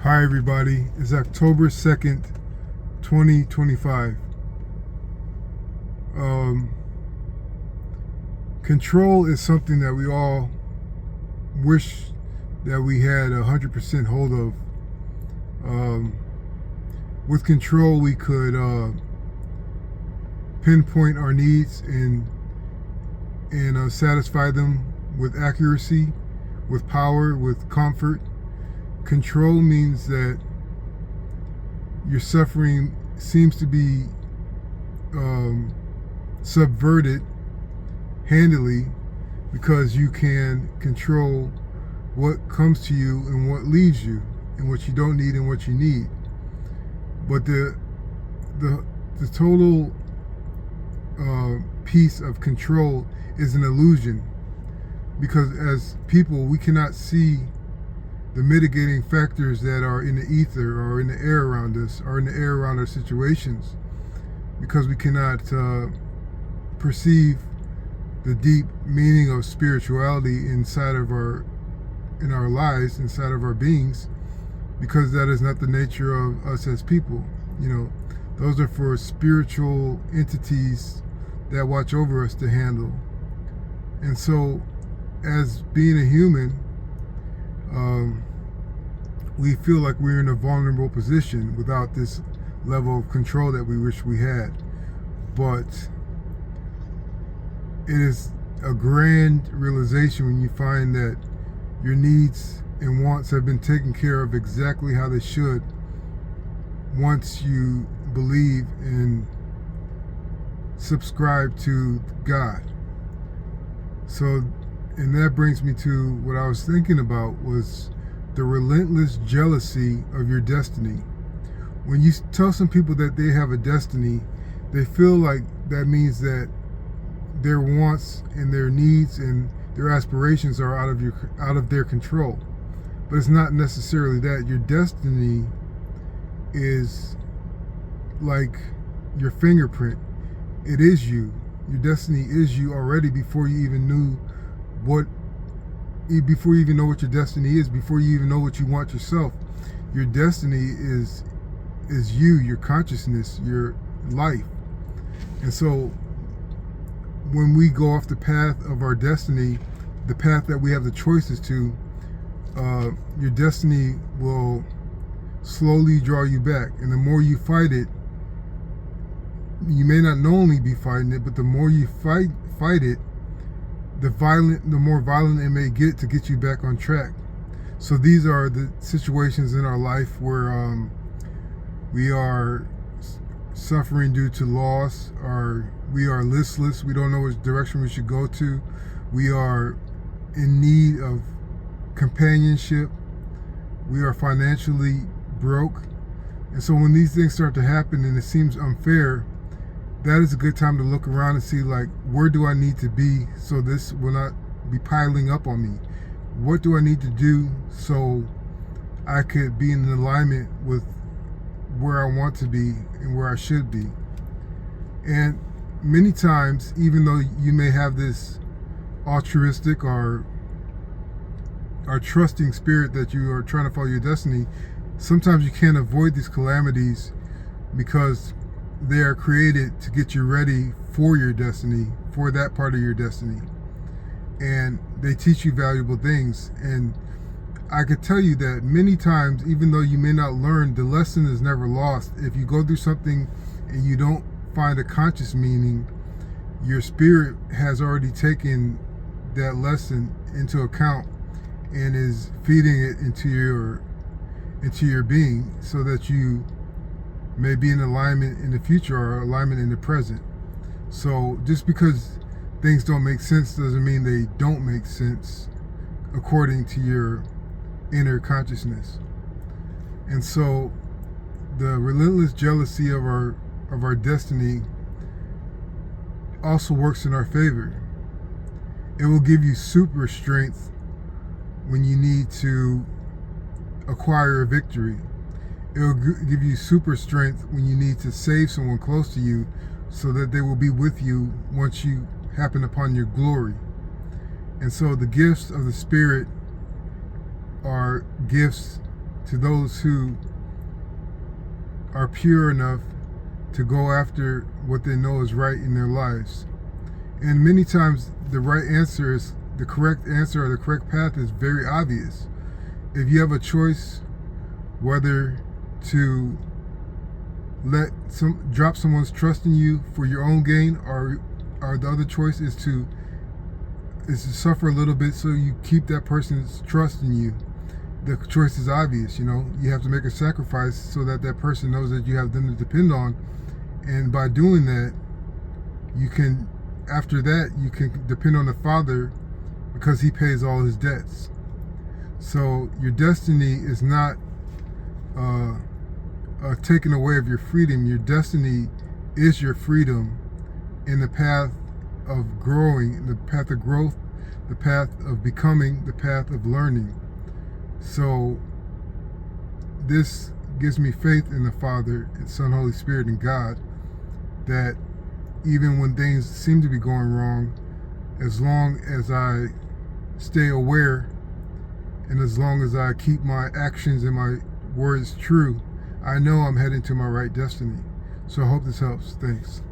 Hi everybody, it's October 2nd, 2025. Control is something that we all wish that we had 100% hold of. With control, we could pinpoint our needs and satisfy them with accuracy, with power, with comfort. Control means that your suffering seems to be subverted handily because you can control what comes to you and what leaves you, and what you don't need and what you need. But the total piece of control is an illusion, because as people we cannot see the mitigating factors that are in the ether or in the air around us or in the air around our situations, because we cannot perceive the deep meaning of spirituality inside of our lives, inside of our beings, because that is not the nature of us as people. Those are for spiritual entities that watch over us to handle. And so as being a human, we feel like we're in a vulnerable position without this level of control that we wish we had. But it is a grand realization when you find that your needs and wants have been taken care of exactly how they should once you believe and subscribe to God. So, and that brings me to what I was thinking about, was the relentless jealousy of your destiny. When you tell some people that they have a destiny, they feel like that means that their wants and their needs and their aspirations are out of their control. But it's not necessarily that. Your destiny is like your fingerprint. It is you. Your destiny is you already before you even know what your destiny is, before you even know what you want yourself. Your destiny is you, your consciousness, your life. And so when we go off the path of our destiny, the path that we have the choices to, your destiny will slowly draw you back. And the more you fight it, you may not knowingly be fighting it, but the more you fight it, the more violent it may get to get you back on track. So these are the situations in our life where we are suffering due to loss, or we are listless, we don't know which direction we should go to, we are in need of companionship, we are financially broke. And so when these things start to happen and it seems unfair, that is a good time to look around and see, like, where do I need to be so this will not be piling up on me? What do I need to do so I could be in alignment with where I want to be and where I should be? And many times, even though you may have this altruistic or trusting spirit that you are trying to follow your destiny, sometimes you can't avoid these calamities because they are created to get you ready for your destiny, for that part of your destiny. And they teach you valuable things. And I could tell you that many times, even though you may not learn, the lesson is never lost. If you go through something and you don't find a conscious meaning, your spirit has already taken that lesson into account and is feeding it into your being, so that you may be in alignment in the future or alignment in the present. So just because things don't make sense doesn't mean they don't make sense according to your inner consciousness. And so the relentless jealousy of our destiny also works in our favor. It will give you super strength when you need to acquire a victory. It will give you super strength when you need to save someone close to you, so that they will be with you once you happen upon your glory. And so the gifts of the Spirit are gifts to those who are pure enough to go after what they know is right in their lives. And many times the right answer is, the correct answer or the correct path is very obvious. If you have a choice whether to drop someone's trust in you for your own gain, or the other choice is to suffer a little bit so you keep that person's trust in you, the choice is obvious. You have to make a sacrifice so that that person knows that you have them to depend on, and by doing that, after that you can depend on the Father because He pays all His debts. So your destiny is not taken away of your freedom. Your destiny is your freedom in the path of growing, the path of growth, the path of becoming, the path of learning. So this gives me faith in the Father, and Son, Holy Spirit, and God, that even when things seem to be going wrong, as long as I stay aware and as long as I keep my actions and my words true, I know I'm heading to my right destiny. So I hope this helps. Thanks.